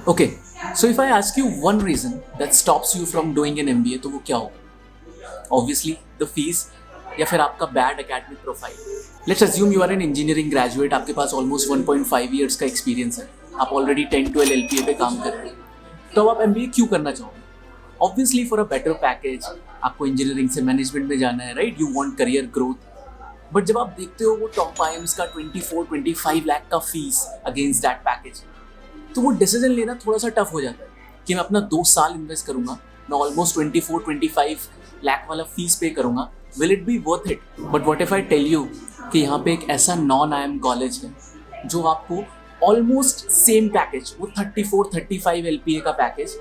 Okay, so if I ask you one reason that stops you from doing an MBA, तो वो क्या होगा? Obviously the fees या फिर आपका bad academic profile. Let's assume you are an engineering graduate, आपके पास almost 1.5 years का एक्सपीरियंस है, आप ऑलरेडी 10-12 एलपीए पे काम कर रहे हैं, तो अब आप एमबीए क्यों करना चाहोगे? Obviously for a better package, आपको इंजीनियरिंग से मैनेजमेंट में जाना है, right? You want career growth. But जब आप देखते हो वो टॉप आईएम्स का 24-25 लाख का फीस अगेंस्ट दैट पैकेज, तो वो डिसीजन लेना थोड़ा सा टफ हो जाता है कि मैं अपना 2 साल इन्वेस्ट करूंगा, मैं ऑलमोस्ट 24-25 लाख वाला फीस पे करूंगा, will it be worth it? But what if I tell you कि यहाँ पे एक ऐसा नॉन आईएम कॉलेज है जो आपको ऑलमोस्ट सेम पैकेज, वो 34-35 एलपीए का पैकेज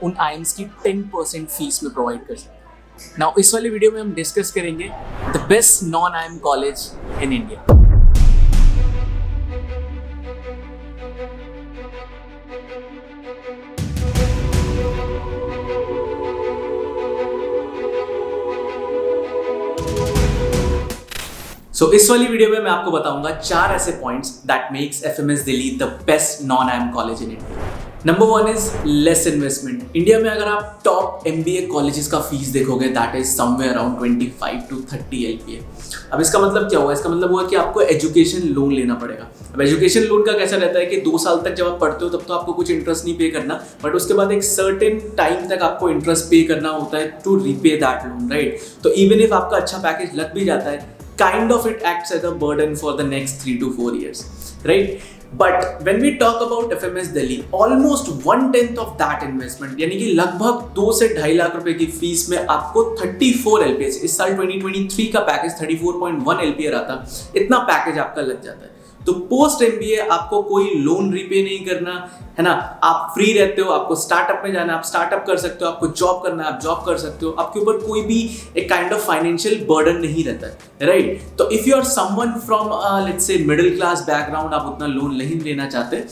उन आईएम्स की 10% फीस में प्रोवाइड कर सकते हैं। नाउ इस वाले वीडियो में हम डिस्कस करेंगे the best non IIM college in India. So इस वाली वीडियो में मैं आपको बताऊंगा 4 ऐसे points that makes FMS Delhi the best non IIM college in India. Number 1 is less investment. India में अगर आप टॉप एमबीए कॉलेजेस का फीस देखोगे, that is somewhere around 25-30 LPA. अब इसका मतलब क्या हुआ? इसका मतलब हुआ कि आपको एजुकेशन लोन लेना पड़ेगा। अब एजुकेशन लोन का कैसा रहता है कि 2 साल तक जब आप पढ़ते हो तब तो आपको कुछ इंटरेस्ट नहीं पे करना, बट उसके बाद एक सर्टेन टाइम तक आपको इंटरेस्ट पे करना होता है to repay that loan, right? तो इवन इफ आपका अच्छा पैकेज लग भी जाता है, kind of it acts as a burden for the next 3 to 4 years, right? But when we talk about FMS Delhi, almost 1/10 of that investment, यानी कि लगभग 2 से 2.5 लाख रुपए की फीस में आपको 34 एलपीए, इस साल 2023 का पैकेज 34.1 एलपीए रहा था, इतना पैकेज आपका लग जाता है। तो पोस्ट एमबीए आपको कोई लोन रीपे नहीं करना है ना, आप फ्री रहते हो, आपको स्टार्टअप में जाना है, आप स्टार्टअप कर सकते हो, आपको जॉब करना है, आप जॉब कर सकते हो, आपके ऊपर कोई भी एक काइंड ऑफ फाइनेंशियल बर्डन नहीं रहता है, राइट? तो if you are someone from let's say middle class background, आप उतना लोन नहीं लेना चाहते,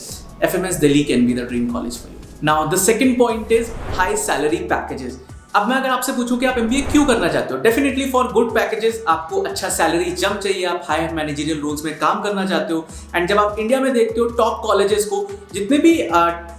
FMS Delhi can be the dream college for you. Now the second point is high salary packages. अब मैं अगर आपसे पूछूं कि आप एमबीए क्यों करना चाहते हो, डेफिनेटली फॉर गुड पैकेजेस, आपको अच्छा सैलरी जंप चाहिए, आप हाई मैनेजरियल रोल्स में काम करना चाहते हो। एंड जब आप इंडिया में देखते हो टॉप कॉलेजेस को, जितने भी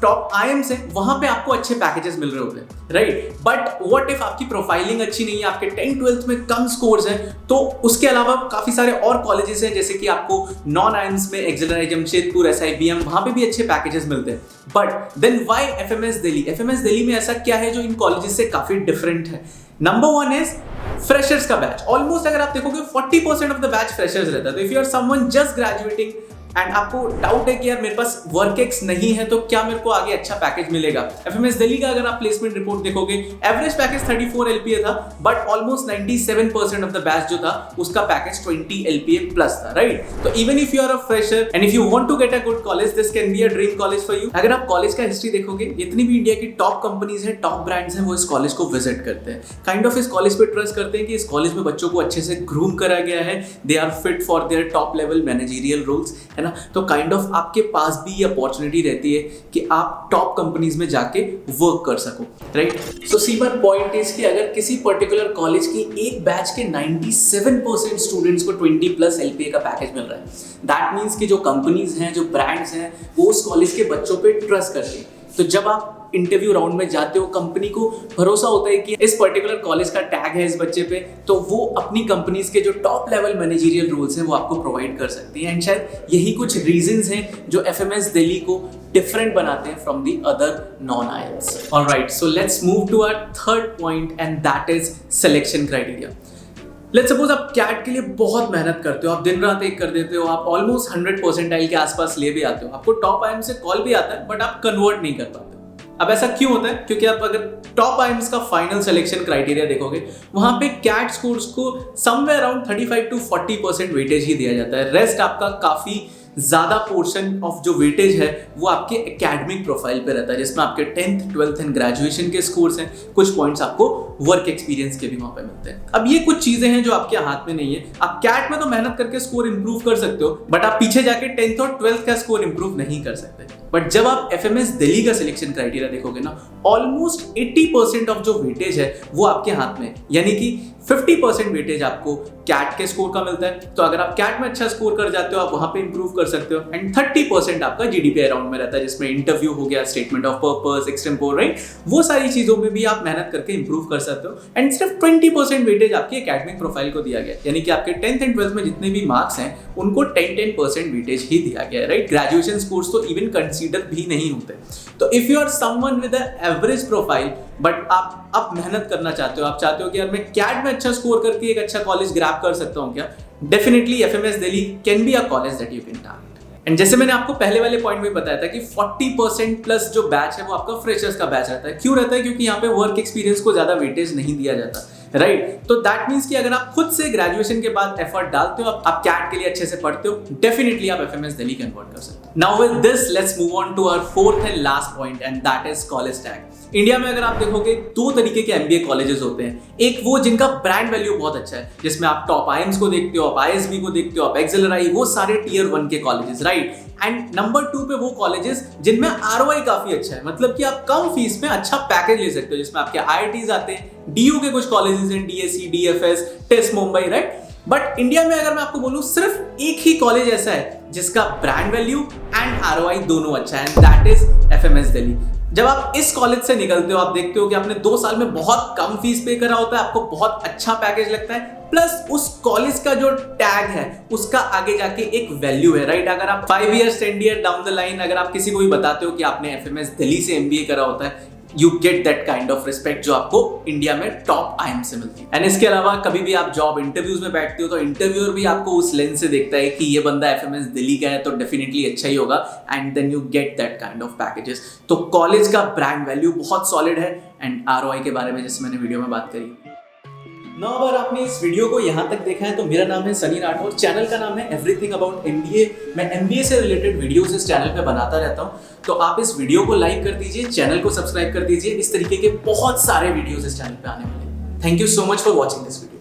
टॉप आईएम्स हैं, वहां पे आपको अच्छे पैकेजेस मिल रहे होते हैं, राइट? बट व्हाट इफ आपकी प्रोफाइलिंग अच्छी नहीं है, आपके 10th-12th में कम स्कोर्स हैं, तो उसके अलावा काफी सारे और कॉलेजेस हैं, जैसे कि आपको नॉन आईएम्स में एक्सेलराई, जमशेदपुर, एसआईबीएम, वहां पे भी अच्छे पैकेजेस मिलते हैं। But then why FMS Delhi? FMS Delhi में ऐसा क्या है जो इन कॉलेजेस से काफी डिफरेंट है? नंबर 1 इज फ्रेशर्स का बैच। ऑलमोस्ट अगर आप देखोगे 40% ऑफ द बैच फ्रेशर्स रहता है। तो if you are someone just graduating and आपको डाउट है कि यार मेरे पास वर्क एक्स नहीं है, तो क्या मेरे को आगे अच्छा पैकेज मिलेगा? एफएमएस दिल्ली का अगर आप प्लेसमेंट रिपोर्ट देखोगे, एवरेज पैकेज 34 एलपीए था, but almost 97% of the batch जो था उसका पैकेज 20 एलपीए प्लस था, राइट? तो even if you are a fresher and if you want to get a good college, this can be a dream college for you. अगर आप college का history देखोगे, जितनी भी इंडिया की टॉप कंपनीज हैं, टॉप ब्रांड्स हैं, वो इस कॉलेज को विजिट करते हैं, काइंड ऑफ इस कॉलेज पे ट्रस्ट करते हैं कि इस कॉलेज में बच्चों को अच्छे से ग्रूम करा गया है, they are fit for their top level managerial roles, है ना? तो काइंड ऑफ आपके पास भी ये अपॉर्चुनिटी रहती है कि आप टॉप कंपनीज में जाके वर्क कर सको, right? So sewer point is कि अगर किसी पर्टिकुलर कॉलेज की एक बैच के 97% स्टूडेंट्स को 20+ एलपीए का पैकेज मिल रहा है, दैट मीन्स कि जो कंपनीज हैं, जो ब्रांड्स हैं, वो उस कॉलेज के बच्चों पे ट्रस्ट करते हैं। तो जब आप इंटरव्यू राउंड में जाते हो, कंपनी को भरोसा होता है कि इस पर्टिकुलर कॉलेज का टैग है इस बच्चे पे, तो वो अपनी कंपनीज के जो टॉप लेवल मैनेजरियल रोल्स हैं वो आपको प्रोवाइड कर सकती है। एंड शायद यही कुछ रीजंस हैं जो एफएमएस दिल्ली को डिफरेंट बनाते हैं from the other non IIMs. Alright, so let's move to our third point and that is selection criteria. Let's suppose आप कैट के लिए बहुत मेहनत करते हो, आप दिन रात एक कर देते हो, आप ऑलमोस्ट 100 परसेंटाइल के आसपास ले भी आते हो, आपको टॉप आईएम से कॉल भी आता है, बट आप कन्वर्ट नहीं कर पाते। अब ऐसा क्यों होता है? क्योंकि आप अगर टॉप आईएम्स का फाइनल सिलेक्शन क्राइटेरिया देखोगे, वहां पे कैट स्कोर्स को समवेयर अराउंड 35-40% वेटेज ही दिया जाता है। रेस्ट आपका काफी ज्यादा पोर्शन ऑफ जो वेटेज है वो आपके एकेडमिक प्रोफाइल पे रहता है, जिसमें आपके 10th, 12th एंड ग्रेजुएशन के स्कोर्स हैं, कुछ पॉइंट्स आपको वर्क एक्सपीरियंस के भी वहां पे मिलते हैं। अब ये कुछ चीजें हैं जो आपके हाथ में नहीं है। आप कैट में तो मेहनत करके स्कोर इंप्रूव कर सकते हो, बट आप पीछे जाके 10th और 12th का स्कोर इंप्रूव नहीं कर सकते। बट जब आप एफएमएस दिल्ली का सिलेक्शन क्राइटेरिया देखोगे ना, ऑलमोस्ट 80% ऑफ जो वेटेज है वो आपके हाथ में, यानी कि 50% वेटेज आपको कैट के स्कोर का मिलता है, तो अगर आप कैट में अच्छा स्कोर कर जाते हो आप वहां पे इंप्रूव कर सकते हो। एंड 30% आपका जीडीपी अराउंड में रहता है, जिसमें इंटरव्यू हो गया, statement of purpose, extempore, right, वो सारी चीजों में भी आप मेहनत करके इंप्रूव कर सकते हो। एंड सिर्फ 20% वेटेज आपकी एकेडमिक प्रोफाइल को दिया गया, यानी कि आपके 10th एंड 12th में जितने भी मार्क्स हैं उनको 10% वेटेज ही दिया गया है, राइट। ग्रेजुएशन स्कोर्स तो इवन कंसीडर भी नहीं होते। तो if you are someone with average profile but आप मेहनत करना चाहते हो, आप चाहते हो कि यार मैं कैट में अच्छा स्कोर करके एक अच्छा कॉलेज ग्रैब कर सकता हूं क्या, definitely FMS Delhi can be a college that you can target. And जैसे मैंने आपको पहले वाले पॉइंट में बताया था कि 40% प्लस जो बैच है वो आपका फ्रेशर्स का बैच रहता है। क्यों रहता है? क्योंकि यहाँ पे वर्क एक्सपीरियंस को ज्यादा वेटेज नहीं दिया जाता, राइट। तो दैट मीन्स कि अगर आप खुद से ग्रेजुएशन के बाद एफर्ट डालते हो, आप कैट के लिए अच्छे से पढ़ते हो, डेफिनेटली आप एफएमएस दिल्ली कन्वर्ट कर सकते हो। Now with this let's move on to our fourth and last point and that is college tag. India में अगर आप देखोगे दो तरीके के एमबीए कॉलेजेस होते हैं। एक वो जिनका ब्रांड वैल्यू बहुत अच्छा है, जिसमें आप टॉप आईएम्स को देखते हो, आप आईएसबी को देखते हो, आप एक्सेलराई, वो सारे टियर 1 के कॉलेजेस, राइट। एंड नंबर 2 पे वो कॉलेजेस जिनमें आरओआई काफी अच्छा है, मतलब कि आप कम फीस में अच्छा पैकेज ले सकते हो, जिसमें आपके आईआईटीज आते हैं, डीयू के कुछ कॉलेजेस हैं, DSC, DFS, test Mumbai, right. But India में अगर मैं आपको बोलूं सिर्फ एक ही कॉलेज ऐसा है जिसका ब्रांड वैल्यू एंड आरओआई दोनों अच्छा है, and that is FMS Delhi. जब आप इस कॉलेज से निकलते हो आप देखते हो कि आपने 2 साल में बहुत कम फीस पे करा होता है, आपको बहुत अच्छा पैकेज लगता है, प्लस उस कॉलेज का जो टैग है उसका आगे जाके एक वैल्यू है, राइट। अगर आप 5 years 10 year down the line अगर आप किसी को भी बताते हो कि आपने एफएमएस दिल्ली से एमबीए करा होता है, you get that kind of respect जो आपको इंडिया में टॉप आईएम से मिलती है। एंड इसके अलावा कभी भी आप जॉब इंटरव्यूज में बैठते हो तो इंटरव्यूअर भी आपको उस लेंस से देखता है कि ये बंदा एफएमएस दिल्ली का है तो डेफिनेटली अच्छा ही होगा, and then you get that kind of packages. तो कॉलेज का ब्रांड वैल्यू बहुत सॉलिड है, एंड आरओआई के बारे में जैसे मैंने वीडियो में बात करी। नौ बार आपने इस वीडियो को यहाँ तक देखा है तो मेरा नाम है सनी राठौर, चैनल का नाम है एवरीथिंग अबाउट एमबीए। मैं एमबीए से रिलेटेड वीडियोस इस चैनल पे बनाता रहता हूँ, तो आप इस वीडियो को लाइक कर दीजिए, चैनल को सब्सक्राइब कर दीजिए। इस तरीके के बहुत सारे वीडियोस इस चैनल पे आने वाले हैं। Thank you so much for watching this video.